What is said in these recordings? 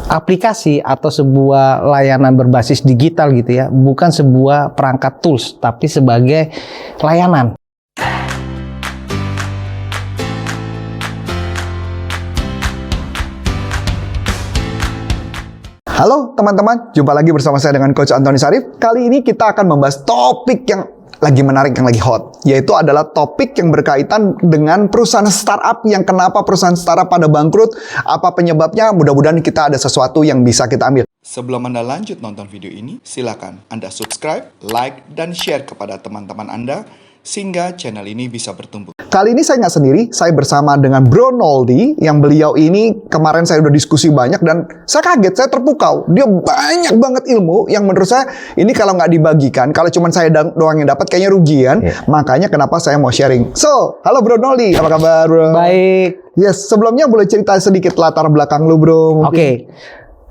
aplikasi atau sebuah layanan berbasis digital gitu ya, bukan sebuah perangkat tools, tapi sebagai layanan. Halo teman-teman, jumpa lagi bersama saya dengan Coach Antoni Sarif. Kali ini kita akan membahas topik yang lagi menarik, yang lagi hot, yaitu adalah topik yang berkaitan dengan perusahaan startup. Yang kenapa perusahaan startup pada bangkrut, apa penyebabnya. Mudah-mudahan kita ada sesuatu yang bisa kita ambil. Sebelum Anda lanjut nonton video ini, silakan Anda subscribe, like, dan share kepada teman-teman Anda sehingga channel ini bisa bertumbuh. Kali ini saya nggak sendiri, saya bersama dengan Bro Noldi, yang beliau ini kemarin saya udah diskusi banyak dan saya kaget, saya terpukau. Dia banyak banget ilmu yang menurut saya ini kalau nggak dibagikan, kalau cuma saya doang yang dapat kayaknya rugian. Makanya kenapa saya mau sharing. So, halo Bro Noldi, apa kabar Bro? Baik. Yes, sebelumnya boleh cerita sedikit latar belakang lu Bro? Oke.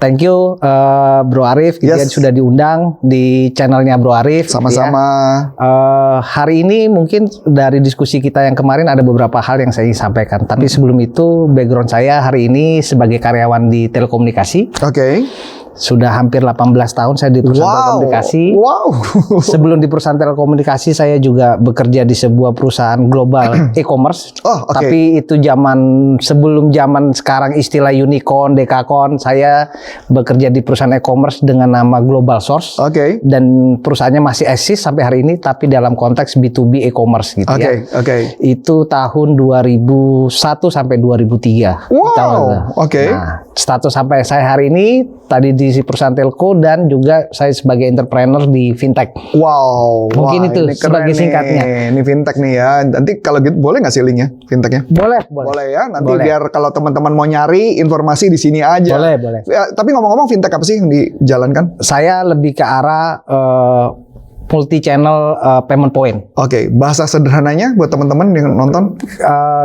Thank you Bro Arif, Yes. sudah diundang di channelnya Bro Arif. Sama-sama. Hari ini mungkin dari diskusi kita yang kemarin ada beberapa hal yang saya ingin sampaikan. Tapi sebelum itu, background saya hari ini sebagai karyawan di telekomunikasi. Oke. Sudah hampir 18 tahun saya di perusahaan telekomunikasi. Wow. Sebelum di perusahaan telekomunikasi, saya juga bekerja di sebuah perusahaan global e-commerce. Oh, oke. Tapi itu sebelum zaman sekarang istilah unicorn, dekakon, saya bekerja di perusahaan e-commerce dengan nama Global Source. Oke. Dan perusahaannya masih eksis sampai hari ini, tapi dalam konteks B2B e-commerce gitu ya. Oke. Itu tahun 2001 sampai 2003. Wow. Oke. Nah, status sampai saya hari ini tadi di perusahaan telco dan juga saya sebagai entrepreneur di fintech. Wow. Mungkin Wah, itu ini keren sebagai nih. singkatnya. Ini fintech nih ya. Nanti kalau gitu boleh nggak sih linknya fintechnya? Boleh. Boleh ya. Nanti Boleh. biar kalau teman-teman mau nyari informasi di sini aja. Boleh. Ya, tapi ngomong-ngomong fintech apa sih yang dijalankan? Saya lebih ke arah multi-channel payment point. Oke, bahasa sederhananya buat teman-teman yang nonton.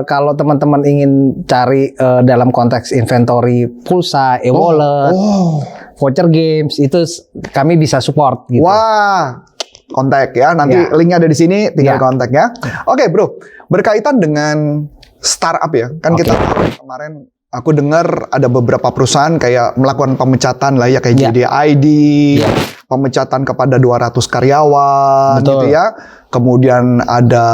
Kalau teman-teman ingin cari dalam konteks inventory pulsa, e-wallet, voucher games, itu kami bisa support gitu. Wah, kontak ya. Nanti Ya. linknya ada di sini, tinggal Ya. kontak ya. Oke, Bro. Berkaitan dengan startup ya. Kan Oke. kita kemarin aku dengar ada beberapa perusahaan kayak melakukan pemecatan lah ya, kayak Ya. JDID, Ya. pemecatan kepada 200 karyawan. Betul. Gitu ya. Kemudian ada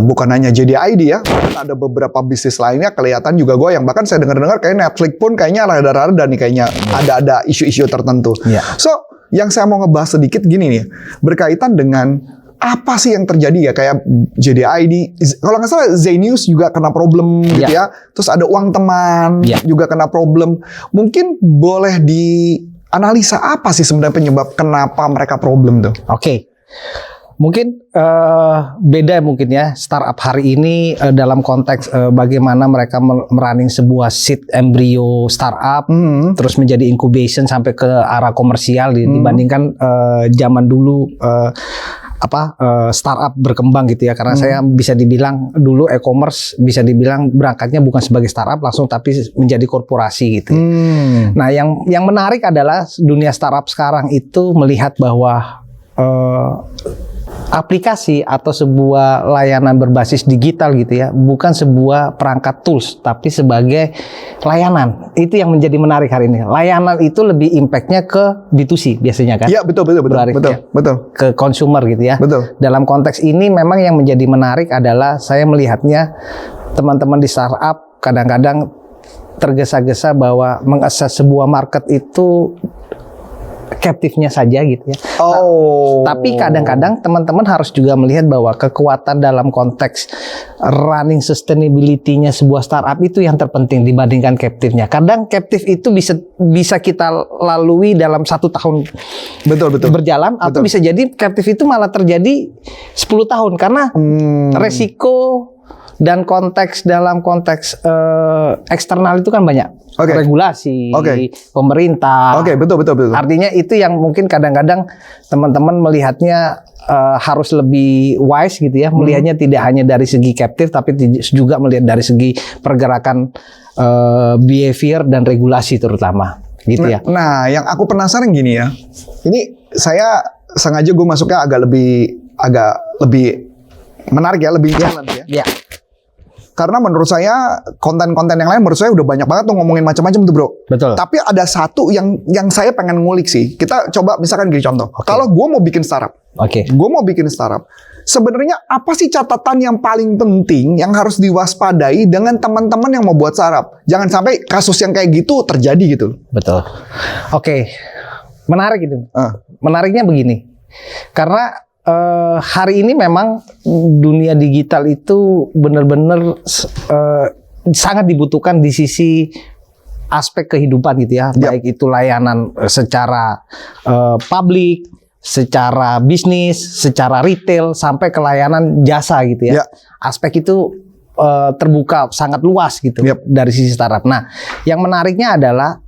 bukan hanya JDID ya, ada beberapa bisnis lainnya kelihatan juga goyang. Bahkan saya dengar-dengar kayak Netflix pun kayaknya rada-rada nih kayaknya ada isu-isu tertentu. Ya. So, yang saya mau ngebahas sedikit gini nih, berkaitan dengan apa sih yang terjadi ya, kayak JDID, kalau nggak salah Zenius juga kena problem gitu ya. Terus ada uang teman juga kena problem. Mungkin boleh dianalisa apa sih sebenarnya penyebab kenapa mereka problem tuh? Oke. Mungkin beda mungkin ya startup hari ini dalam konteks bagaimana mereka merunning sebuah seed embryo startup terus menjadi incubation sampai ke arah komersial dibandingkan zaman dulu startup berkembang gitu ya, karena saya bisa dibilang dulu e-commerce bisa dibilang berangkatnya bukan sebagai startup langsung tapi menjadi korporasi gitu. Nah, yang menarik adalah dunia startup sekarang itu melihat bahwa aplikasi atau sebuah layanan berbasis digital gitu ya, bukan sebuah perangkat tools, tapi sebagai layanan. Itu yang menjadi menarik hari ini. Layanan itu lebih impact-nya ke B2C biasanya kan? Iya, betul. Ke consumer gitu ya. Betul. Dalam konteks ini memang yang menjadi menarik adalah saya melihatnya teman-teman di startup kadang-kadang tergesa-gesa bahwa mengakses sebuah market itu captive-nya saja gitu ya. Tapi kadang-kadang teman-teman harus juga melihat bahwa kekuatan dalam konteks running sustainability-nya sebuah startup itu yang terpenting dibandingkan captive-nya. Kadang captive itu bisa kita lalui dalam 1 tahun berjalan, atau bisa jadi captive itu malah terjadi 10 tahun karena resiko dan dalam konteks eksternal itu kan banyak. Regulasi, pemerintah. Betul. Artinya itu yang mungkin kadang-kadang teman-teman melihatnya harus lebih wise gitu ya, melihatnya tidak hanya dari segi captive tapi juga melihat dari segi pergerakan behavior dan regulasi terutama gitu ya. Nah, yang aku penasaran gini ya. Ini saya sengaja gue masuknya agak lebih menarik ya, lebih challenge ya. Karena menurut saya konten-konten yang lain menurut saya udah banyak banget tuh ngomongin macam-macam tuh bro. Betul. Tapi ada satu yang saya pengen ngulik sih. Kita coba misalkan gini contoh. Kalau gue mau bikin startup, sebenarnya apa sih catatan yang paling penting yang harus diwaspadai dengan teman-teman yang mau buat startup? Jangan sampai kasus yang kayak gitu terjadi gitu. Betul. Oke, menarik itu. Menariknya begini, karena hari ini memang dunia digital itu benar-benar sangat dibutuhkan di sisi aspek kehidupan gitu ya, baik itu layanan secara publik, secara bisnis, secara retail, sampai ke layanan jasa gitu ya. Aspek itu terbuka sangat luas gitu dari sisi startup. Nah, yang menariknya adalah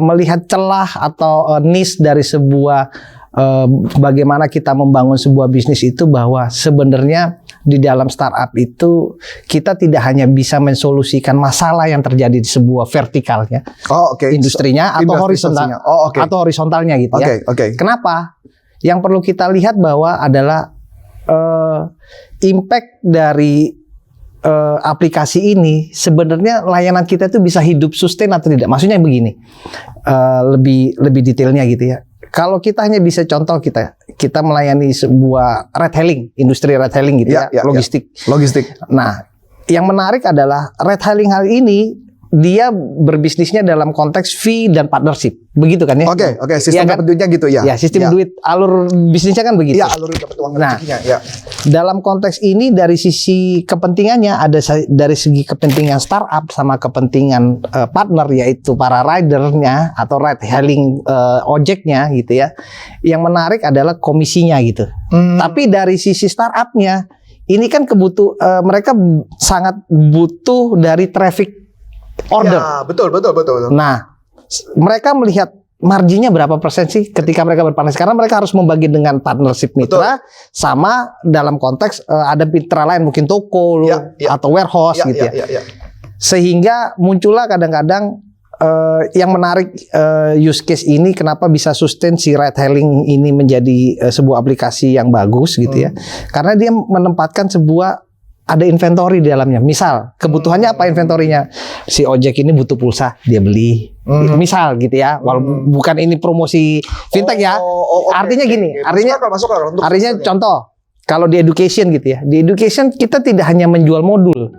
melihat celah atau niche dari sebuah bagaimana kita membangun sebuah bisnis itu, bahwa sebenarnya di dalam startup itu kita tidak hanya bisa mensolusikan masalah yang terjadi di sebuah vertikalnya, industrinya atau horizontal, atau horizontalnya gitu ya. Kenapa? Yang perlu kita lihat bahwa adalah impact dari aplikasi ini, sebenarnya layanan kita itu bisa hidup sustain atau tidak. Maksudnya begini, lebih detailnya gitu ya. Kalau kita hanya bisa contoh kita melayani sebuah ride hailing, industri ride hailing gitu ya, logistik. Nah, yang menarik adalah ride hailing hal ini dia berbisnisnya dalam konteks fee dan partnership, begitu kan ya? Oke, sistem dapat duitnya gitu ya? Ya, sistem duit, alur bisnisnya kan begitu. Ya, alur dapat uang rezekinya. Ya. Dalam konteks ini dari sisi kepentingannya ada dari segi kepentingan startup sama kepentingan partner, yaitu para ridernya atau ride hailing ojeknya gitu ya. Yang menarik adalah komisinya gitu. Tapi dari sisi startupnya ini kan mereka sangat butuh dari traffic order. Ya, betul. Nah, mereka melihat marginnya berapa persen sih ketika mereka berpartnership, karena mereka harus membagi dengan partnership mitra, sama dalam konteks ada mitra lain mungkin toko atau warehouse gitu ya. Sehingga muncullah kadang-kadang yang menarik use case ini, kenapa bisa sustain si ride hailing ini menjadi sebuah aplikasi yang bagus gitu ya. Karena dia menempatkan ada inventory di dalamnya. Misal, kebutuhannya apa inventorinya? Si ojek ini butuh pulsa, dia beli. Misal gitu ya. Walaupun bukan ini promosi fintech ya. Artinya gini, artinya contoh, kalau di education gitu ya. Di education kita tidak hanya menjual modul.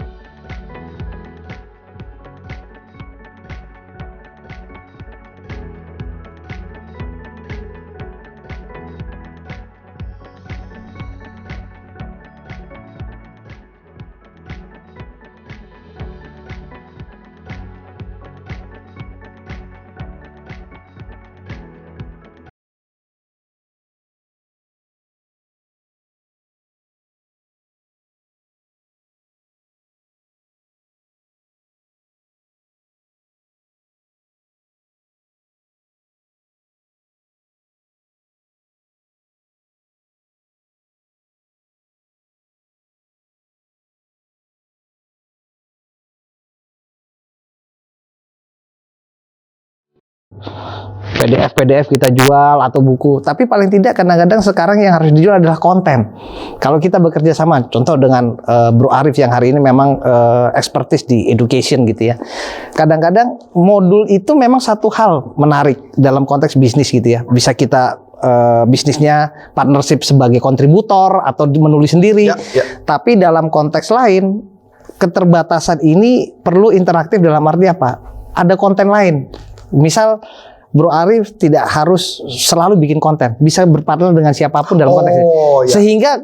PDF kita jual atau buku, tapi paling tidak kadang-kadang sekarang yang harus dijual adalah konten. Kalau kita bekerja sama, contoh dengan Bro Arif yang hari ini memang expertise di education gitu ya. Kadang-kadang modul itu memang satu hal menarik dalam konteks bisnis gitu ya. Bisa kita bisnisnya partnership sebagai kontributor atau menulis sendiri. Tapi dalam konteks lain, keterbatasan ini perlu interaktif dalam arti apa? Ada konten lain. Misal Bro Arif tidak harus selalu bikin konten, bisa berpartner dengan siapapun dalam konteks ini. Sehingga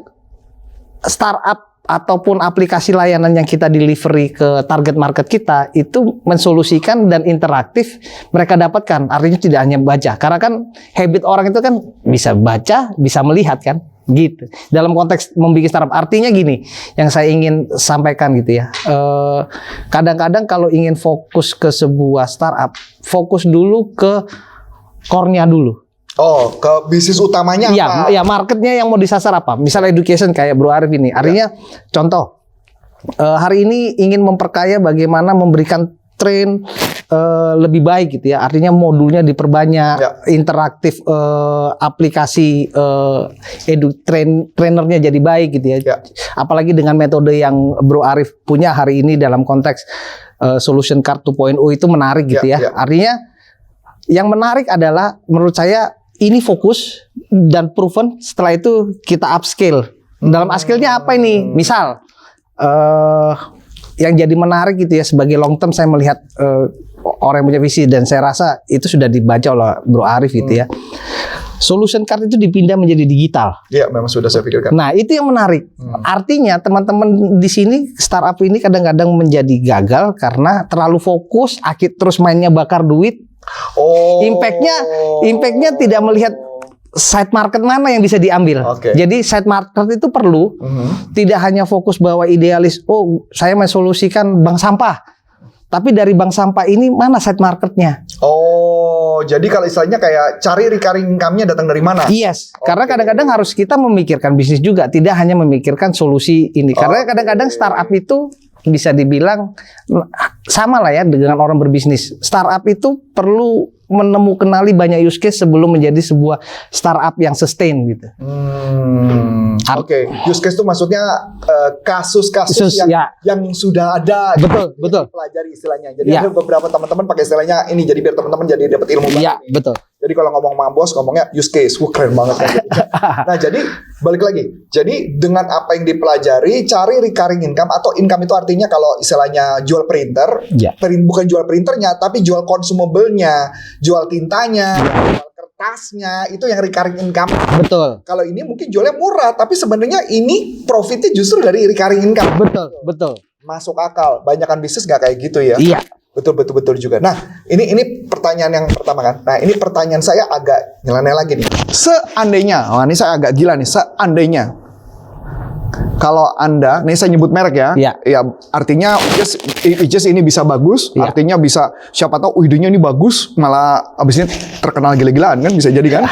startup ataupun aplikasi layanan yang kita delivery ke target market kita itu mensolusikan dan interaktif mereka dapatkan. Artinya tidak hanya baca, karena kan habit orang itu kan bisa baca, bisa melihat kan, gitu. Dalam konteks membuat startup, artinya gini, yang saya ingin sampaikan gitu ya. Kadang-kadang kalau ingin fokus ke sebuah startup, fokus dulu ke core-nya dulu. Ke bisnis utamanya apa? Ya, marketnya yang mau disasar apa? Misalnya education kayak Bro Arif ini. Artinya, contoh, hari ini ingin memperkaya bagaimana memberikan train lebih baik gitu ya. Artinya modulnya diperbanyak, interaktif aplikasi trainernya jadi baik gitu ya. Apalagi dengan metode yang Bro Arif punya hari ini dalam konteks Solution Card 2.0 itu menarik gitu ya. Artinya yang menarik adalah menurut saya ini fokus dan proven, setelah itu kita upscale. Dalam upscale-nya apa ini? Misal yang jadi menarik gitu ya, sebagai long term saya melihat orang yang punya visi, dan saya rasa itu sudah dibaca oleh Bro Arif gitu ya. Solution Card itu dipindah menjadi digital. Iya, memang sudah saya pikirkan. Nah, itu yang menarik. Artinya teman-teman di sini startup ini kadang-kadang menjadi gagal karena terlalu fokus, terus mainnya bakar duit. Impactnya tidak melihat side market mana yang bisa diambil. Jadi side market itu perlu tidak hanya fokus bahwa idealis, saya mensolusikan bank sampah. Tapi dari bank sampah ini mana side marketnya? Jadi kalau istilahnya kayak cari recurring income-nya datang dari mana? Yes, karena kadang-kadang harus kita memikirkan bisnis juga, tidak hanya memikirkan solusi ini. Karena kadang-kadang startup itu bisa dibilang sama lah ya dengan orang berbisnis. Startup itu perlu kenali banyak use case sebelum menjadi sebuah startup yang sustain gitu. Use case itu maksudnya kasus-kasus yang sudah ada. Betul. Pelajari istilahnya. Jadi ada beberapa teman-teman pakai istilahnya ini, jadi biar teman-teman jadi dapat ilmu banget. Iya, betul. Jadi kalau ngomong sama bos ngomongnya use case, keren banget. Nah, jadi balik lagi. Jadi dengan apa yang dipelajari, cari recurring income, atau income itu artinya kalau istilahnya jual printer, bukan jual printernya, tapi jual consumable-nya, jual tintanya, jual kertasnya, itu yang recurring income. Betul. Kalau ini mungkin jualnya murah, tapi sebenarnya ini profitnya justru dari recurring income. Betul. Masuk akal. Banyakan bisnis nggak kayak gitu ya. Iya. Betul juga. Nah, ini pertanyaan yang pertama kan. Nah, ini pertanyaan saya agak nyeleneh lagi nih. Seandainya, ini saya agak gila nih. Seandainya kalau Anda, nih saya nyebut merek ya. Ya, artinya just ini bisa bagus, artinya bisa siapa tahu idenya ini bagus, malah abis ini terkenal gila-gilaan kan, bisa jadi kan.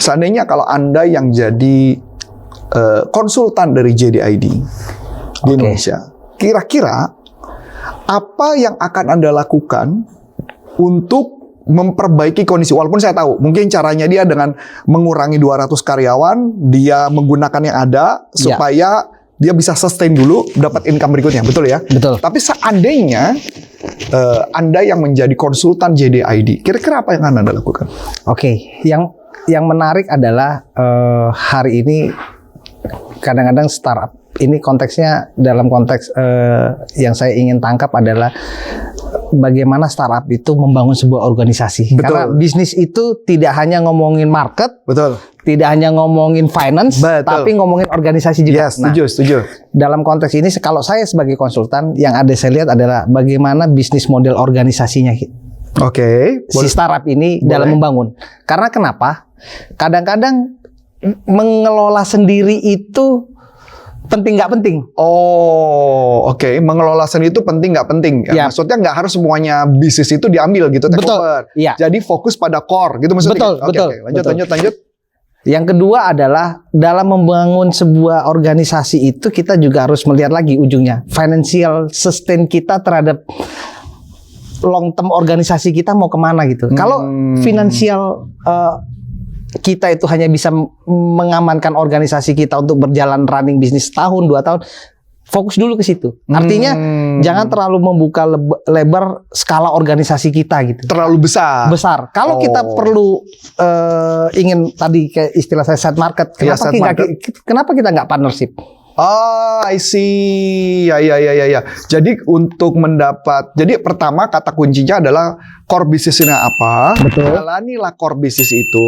Seandainya kalau Anda yang jadi konsultan dari JDID di Indonesia, kira-kira apa yang akan Anda lakukan untuk memperbaiki kondisi? Walaupun saya tahu mungkin caranya dia dengan mengurangi 200 karyawan, dia menggunakan yang ada supaya dia bisa sustain dulu, dapat income berikutnya, betul ya? Betul. Tapi seandainya Anda yang menjadi konsultan JDID, kira-kira apa yang akan Anda lakukan? Yang menarik adalah hari ini kadang-kadang startup ini konteksnya, dalam konteks yang saya ingin tangkap adalah bagaimana startup itu membangun sebuah organisasi. Karena bisnis itu tidak hanya ngomongin market, tidak hanya ngomongin finance, tapi ngomongin organisasi juga. Setuju. Dalam konteks ini, kalau saya sebagai konsultan, yang ada saya lihat adalah bagaimana bisnis model organisasinya si startup ini dalam membangun. Karena kenapa? Kadang-kadang mengelola sendiri itu penting nggak penting? Mengelola sendiri itu penting nggak penting? Maksudnya nggak harus semuanya bisnis itu diambil gitu, take over. Jadi fokus pada core gitu maksudnya. Betul. Lanjut. Yang kedua adalah dalam membangun sebuah organisasi itu kita juga harus melihat lagi ujungnya, financial sustain kita terhadap long term organisasi kita mau kemana gitu. Kalau finansial kita itu hanya bisa mengamankan organisasi kita untuk berjalan running bisnis tahun 2 tahun, fokus dulu ke situ. Artinya jangan terlalu membuka lebar skala organisasi kita gitu. Terlalu besar. Kalau kita perlu ingin tadi kayak istilah saya set market, kenapa kita nggak partnership? I see. Ya. Jadi untuk jadi pertama kata kuncinya adalah core bisnisnya apa. Jalanilah core bisnis itu.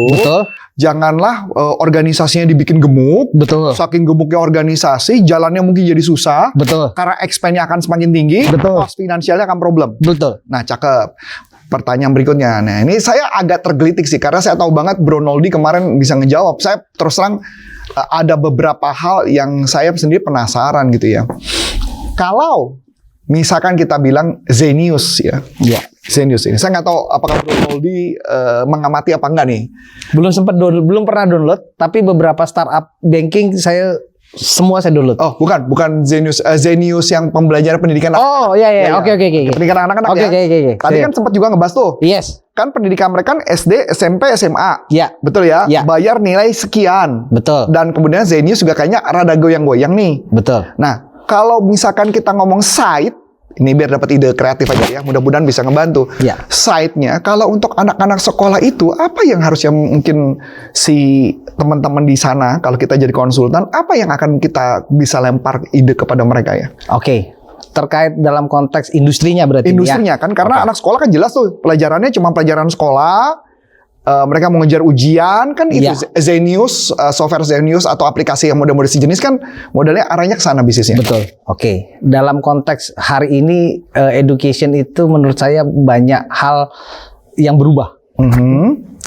Janganlah organisasinya dibikin gemuk. Saking gemuknya organisasi, jalannya mungkin jadi susah. Karena expense-nya akan semakin tinggi, cost finansialnya akan problem. Nah, cakep. Pertanyaan berikutnya. Nah, ini saya agak tergelitik sih karena saya tahu banget Bro Noldi kemarin bisa ngejawab. Saya terus terang ada beberapa hal yang saya sendiri penasaran gitu ya. Kalau misalkan kita bilang Zenius ya. Zenius ini. Saya nggak tahu apakah Bro Noldi mengamati apa enggak nih. Belum pernah download, tapi beberapa startup banking saya Semua saya download. Oh, bukan Zenius, Zenius yang pembelajaran pendidikan. Oh, iya. Oke. Pendidikan anak-anak Oke. Tadi kan sempat juga ngebahas tuh. Yes. Kan pendidikan mereka kan SD, SMP, SMA. Ya. Betul ya? Ya. Bayar nilai sekian. Betul. Dan kemudian Zenius juga kayaknya rada goyang-goyang nih. Betul. Nah, kalau misalkan kita ngomong site, ini biar dapat ide kreatif aja ya, mudah-mudahan bisa ngebantu. Ya. Site-nya, kalau untuk anak-anak sekolah itu, apa yang harusnya mungkin si teman-teman di sana, kalau kita jadi konsultan, apa yang akan kita bisa lempar ide kepada mereka ya? Oke. Terkait dalam konteks industrinya berarti Industrinya ya? kan, karena anak sekolah kan jelas tuh, pelajarannya cuma pelajaran sekolah, mereka mau ngejar ujian kan itu Iya. Zenius, software Zenius atau aplikasi yang model-model sejenis kan modalnya arahnya ke sana bisnisnya. Betul. Oke. Dalam konteks hari ini education itu menurut saya banyak hal yang berubah.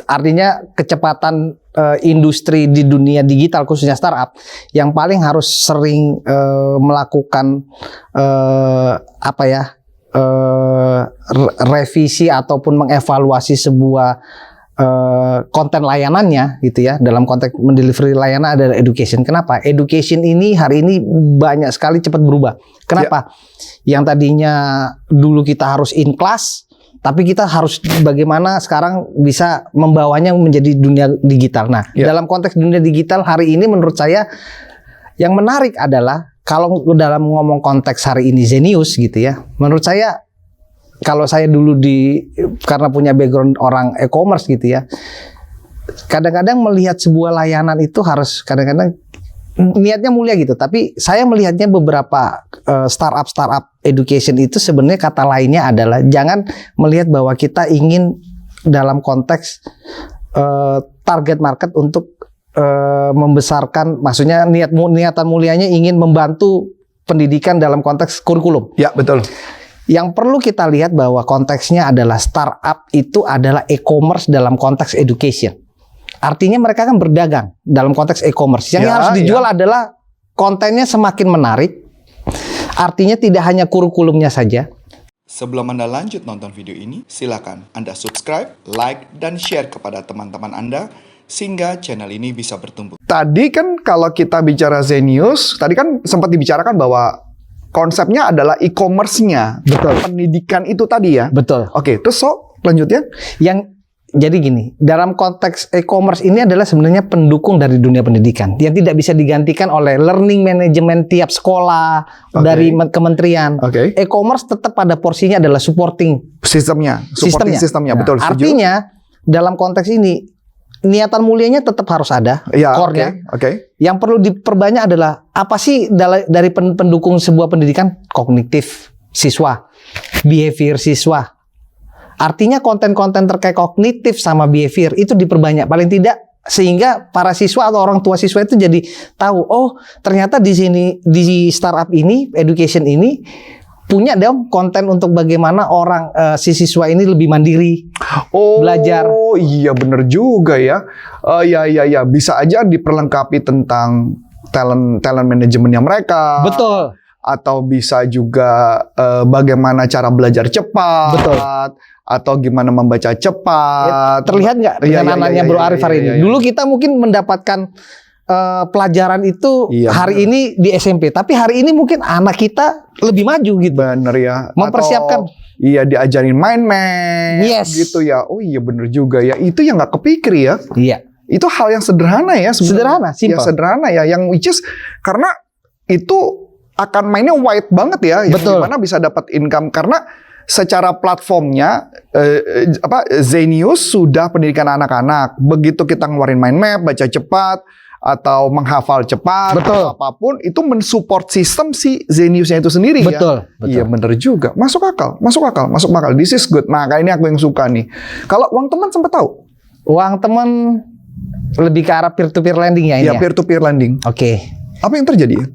Artinya kecepatan industri di dunia digital khususnya startup yang paling harus sering melakukan revisi ataupun mengevaluasi sebuah konten layanannya gitu ya, dalam konteks mendelivery layanan adalah education. Kenapa? Education ini hari ini banyak sekali cepat berubah. Kenapa? Yang tadinya dulu kita harus in class, tapi kita harus bagaimana sekarang bisa membawanya menjadi dunia digital. Nah, dalam konteks dunia digital hari ini menurut saya yang menarik adalah kalau dalam ngomong konteks hari ini Zenius gitu ya, menurut saya kalau saya dulu karena punya background orang e-commerce gitu ya, kadang-kadang melihat sebuah layanan itu harus kadang-kadang niatnya mulia gitu, tapi saya melihatnya beberapa startup education itu sebenarnya kata lainnya adalah jangan melihat bahwa kita ingin dalam konteks target market untuk membesarkan, maksudnya niatan mulianya ingin membantu pendidikan dalam konteks kurikulum. Ya, betul. Yang perlu kita lihat bahwa konteksnya adalah startup itu adalah e-commerce dalam konteks education. Artinya mereka kan berdagang dalam konteks e-commerce. Yang harus dijual adalah kontennya semakin menarik. Artinya tidak hanya kurikulumnya saja. Sebelum Anda lanjut nonton video ini, silakan Anda subscribe, like, dan share kepada teman-teman Anda sehingga channel ini bisa bertumbuh. Tadi kan kalau kita bicara Zenius, tadi kan sempat dibicarakan bahwa konsepnya adalah e-commerce-nya. Betul. Pendidikan itu tadi ya. Betul. Oke, terus lanjutnya? Jadi gini, dalam konteks e-commerce ini adalah sebenarnya pendukung dari dunia pendidikan yang tidak bisa digantikan oleh learning management tiap sekolah dari kementerian. E-commerce tetap pada porsinya adalah supporting sistemnya, betul. Nah, artinya dalam konteks ini niatan mulianya tetap harus ada, core-nya. Yang perlu diperbanyak adalah apa sih dari pendukung sebuah pendidikan? Kognitif siswa, behavior siswa. Artinya konten-konten terkait kognitif sama behavior itu diperbanyak paling tidak sehingga para siswa atau orang tua siswa itu jadi tahu, oh ternyata di sini di startup ini, education ini punya dong konten untuk bagaimana orang si siswa ini lebih mandiri belajar. Oh iya bener juga ya. Ya bisa aja diperlengkapi tentang talent manajemennya mereka. Betul. Atau bisa juga bagaimana cara belajar cepat. Betul. Atau gimana membaca cepat. Terlihat nggak dengan anaknya Bro Arif hari ini? Dulu kita mungkin mendapatkan pelajaran itu hari ini di SMP, tapi hari ini mungkin anak kita lebih maju gitu. Bener ya. Mempersiapkan. Iya diajarin main-main. Gitu ya. Oh iya bener juga ya. Itu yang nggak kepikir ya. Iya. Itu hal yang sederhana ya. Sederhana, simple. Ya sederhana ya. Yang which is karena itu akan mainnya wide banget ya. Betul. Gimana bisa dapat income karena secara platformnya Zenius sudah pendidikan anak-anak. Begitu kita ngeluarin mind map, baca cepat atau menghafal cepat atau apapun itu mensupport sistem si Zeniusnya itu sendiri. Betul. Iya bener juga. Masuk akal. This is good. Nah ini aku yang suka nih. Kalau uang teman sempat tahu? Uang teman lebih ke arah peer-to-peer lending ya ini ya? Peer-to-peer lending. Oke. Apa yang terjadi ya?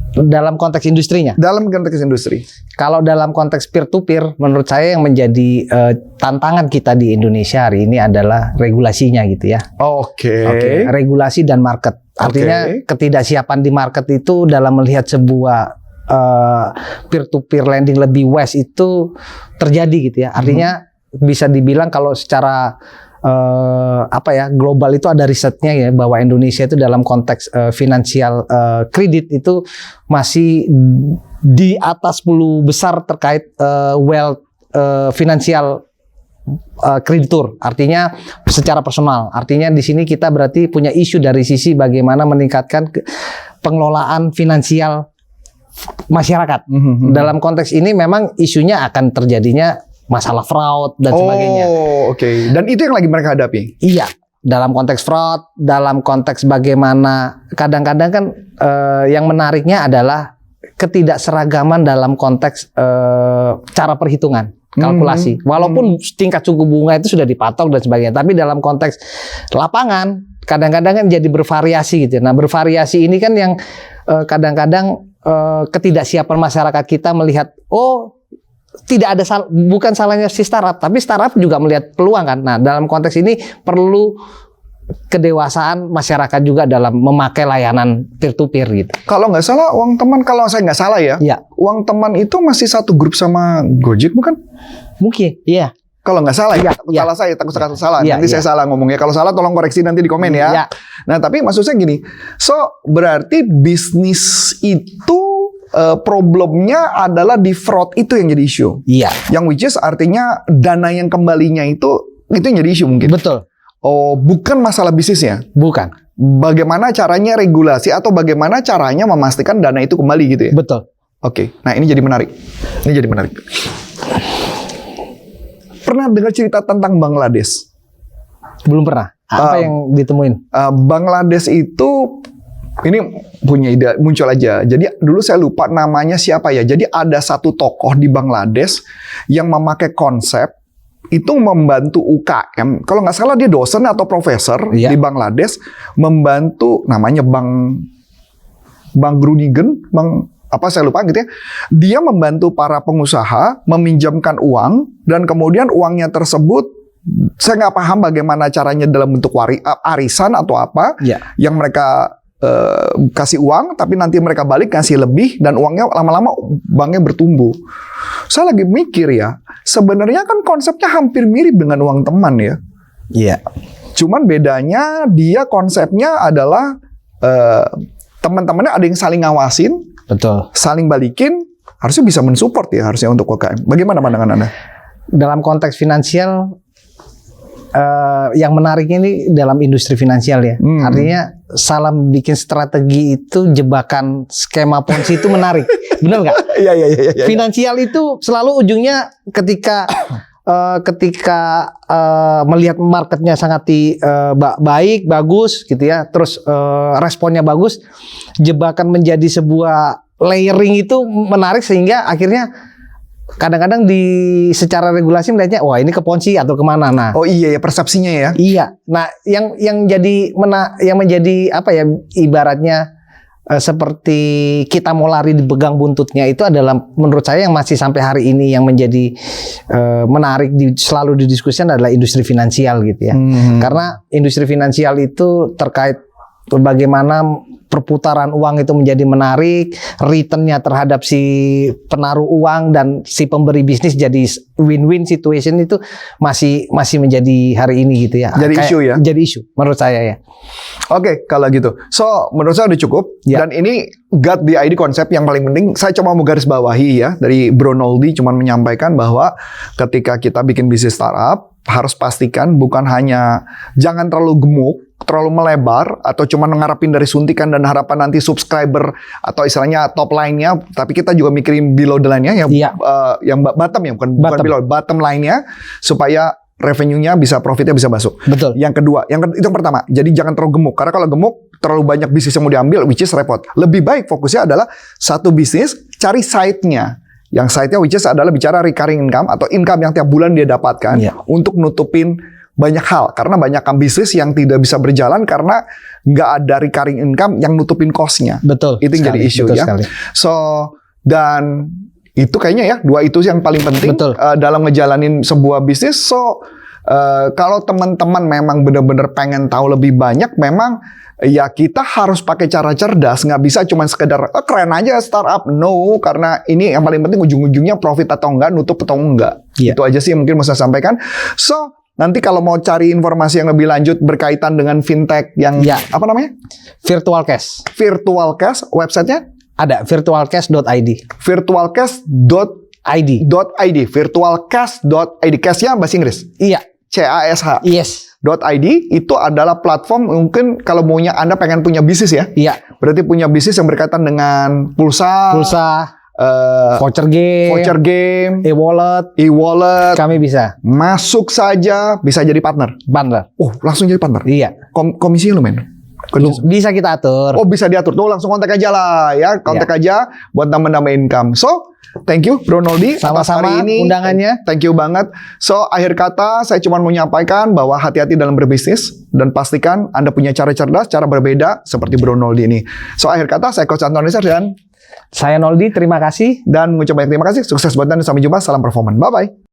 Dalam konteks industrinya? Dalam konteks industri. Kalau dalam konteks peer-to-peer, menurut saya yang menjadi tantangan kita di Indonesia hari ini adalah regulasinya gitu ya. Oke. Regulasi dan market. Artinya ketidaksiapan di market itu dalam melihat sebuah peer-to-peer lending lebih wise itu terjadi gitu ya. Artinya bisa dibilang kalau secara apa ya, global itu ada risetnya ya bahwa Indonesia itu dalam konteks finansial kredit itu masih di atas 10 besar terkait wealth finansial kreditur, artinya secara personal. Artinya di sini kita berarti punya isu dari sisi bagaimana meningkatkan pengelolaan finansial masyarakat. Dalam konteks ini memang isunya akan terjadinya masalah fraud dan sebagainya. Oh, oke. Dan itu yang lagi mereka hadapi. Iya, dalam konteks fraud, dalam konteks bagaimana kadang-kadang kan yang menariknya adalah ketidakseragaman dalam konteks cara perhitungan, kalkulasi. Walaupun tingkat suku bunga itu sudah dipatok dan sebagainya, tapi dalam konteks lapangan kadang-kadang kan jadi bervariasi gitu. Nah, bervariasi ini kan yang kadang-kadang ketidaksiapan masyarakat kita melihat, oh tidak ada bukan salahnya si startup, tapi startup juga melihat peluang kan. Nah, dalam konteks ini perlu kedewasaan masyarakat juga dalam memakai layanan peer-to-peer gitu. Kalau nggak salah uang teman, kalau saya nggak salah ya, uang teman itu masih satu grup sama Gojek bukan? Mungkin, iya. Kalau nggak salah ya, salah saya, takut salah. Nanti saya salah ngomongnya. Kalau salah tolong koreksi nanti di komen ya. Nah, tapi maksud saya gini, so berarti bisnis itu problemnya adalah di fraud itu yang jadi isu. Iya. Yang which is artinya dana yang kembalinya itu yang jadi isu mungkin. Betul. Oh, bukan masalah bisnisnya. Bukan. Bagaimana caranya regulasi atau bagaimana caranya memastikan dana itu kembali gitu ya? Betul. Oke. Nah, ini jadi menarik. Pernah dengar cerita tentang Bangladesh? Belum pernah. Apa yang ditemuin? Bangladesh itu ini punya ide muncul aja. Jadi dulu saya lupa namanya siapa ya. Jadi ada satu tokoh di Bangladesh yang memakai konsep itu membantu UKM. Kalau nggak salah dia dosen atau profesor di Bangladesh, membantu namanya Bang Groningen, apa saya lupa gitu ya. Dia membantu para pengusaha meminjamkan uang dan kemudian uangnya tersebut saya nggak paham bagaimana caranya dalam bentuk arisan atau apa yang mereka kasih uang, tapi nanti mereka balik kasih lebih dan uangnya lama-lama banknya bertumbuh. Saya lagi mikir ya, sebenarnya kan konsepnya hampir mirip dengan uang teman ya. Iya. Cuman bedanya dia konsepnya adalah teman-temannya ada yang saling ngawasin, betul, saling balikin, harusnya bisa mensupport ya harusnya untuk UKM. Bagaimana pandangan Anda? Dalam konteks finansial, yang menariknya ini dalam industri finansial ya. Artinya salah bikin strategi itu jebakan skema Ponzi itu menarik. Benar nggak? Iya. Finansial itu selalu ujungnya ketika melihat marketnya sangat baik, bagus gitu ya. Terus responnya bagus, jebakan menjadi sebuah layering itu menarik sehingga akhirnya kadang-kadang secara regulasi melihatnya wah ini ke Ponzi atau kemana. Nah, oh iya ya persepsinya ya. Iya. Nah, yang menjadi apa ya ibaratnya seperti kita mau lari dipegang buntutnya itu adalah menurut saya yang masih sampai hari ini yang menjadi menarik selalu didiskusikan adalah industri finansial gitu ya. Karena industri finansial itu terkait bagaimana perputaran uang itu menjadi menarik, returnnya terhadap si penaruh uang dan si pemberi bisnis jadi win-win situation itu masih menjadi hari ini gitu ya. Jadi isu ya? Jadi isu menurut saya ya. Oke, kalau gitu. So, menurut saya udah cukup. Dan ini got the ID konsep yang paling penting. Saya cuma mau garis bawahi ya. Dari Bro Noldi cuma menyampaikan bahwa ketika kita bikin bisnis startup, harus pastikan bukan hanya jangan terlalu gemuk, terlalu melebar, atau cuma ngarapin dari suntikan dan harapan nanti subscriber atau istilahnya top line-nya, tapi kita juga mikirin below the line-nya yang bottom ya, bukan below, bottom line-nya supaya revenue-nya bisa, profitnya bisa masuk. Betul. Yang kedua, itu yang pertama. Jadi jangan terlalu gemuk, karena kalau gemuk terlalu banyak bisnis yang mau diambil, which is repot. Lebih baik fokusnya adalah satu bisnis, cari side-nya. Yang side-nya which is adalah bicara recurring income atau income yang tiap bulan dia dapatkan untuk nutupin banyak hal. Karena banyak bisnis yang tidak bisa berjalan karena nggak ada recurring income yang nutupin cost-nya. Betul. Itu yang jadi isu ya. Sekali. So, dan itu kayaknya ya, dua itu yang paling penting dalam ngejalanin sebuah bisnis. So, kalau teman-teman memang benar-benar pengen tahu lebih banyak, memang ya kita harus pakai cara cerdas. Nggak bisa cuma sekedar keren aja startup. No, karena ini yang paling penting ujung-ujungnya profit atau enggak, nutup atau enggak. Itu aja sih yang mungkin mau saya sampaikan. So, nanti kalau mau cari informasi yang lebih lanjut berkaitan dengan fintech yang Ya. apa namanya? Virtual Cash. Virtual Cash, websitenya Ada virtualcash.id. virtualcash.id. virtualcash.id. Cashnya bahasa Inggris. Iya. CASH. Yes. .id itu adalah platform mungkin kalau maunya Anda pengen punya bisnis ya. Iya. Berarti punya bisnis yang berkaitan dengan pulsa, Voucher game, e-wallet, kami bisa. masuk saja bisa jadi partner. Bundler. Oh, langsung jadi partner. Iya. Komisinya lumayan. Bisa kita atur. Oh, bisa diatur. Tuh langsung kontak aja lah ya. Kontak aja buat nambah-nambah income. So, thank you Bro Noldi atas Sama-sama hari ini. undangannya. Thank you banget. So, akhir kata saya cuma mau menyampaikan bahwa hati-hati dalam berbisnis dan pastikan Anda punya cara cerdas, cara berbeda seperti Bro Noldi ini. So, akhir kata saya Coach Anton Rizal dan Saya Noldi, terima kasih. mengucap banyak terima kasih. Sukses buat Anda. Sampai jumpa. Salam performan. Bye-bye.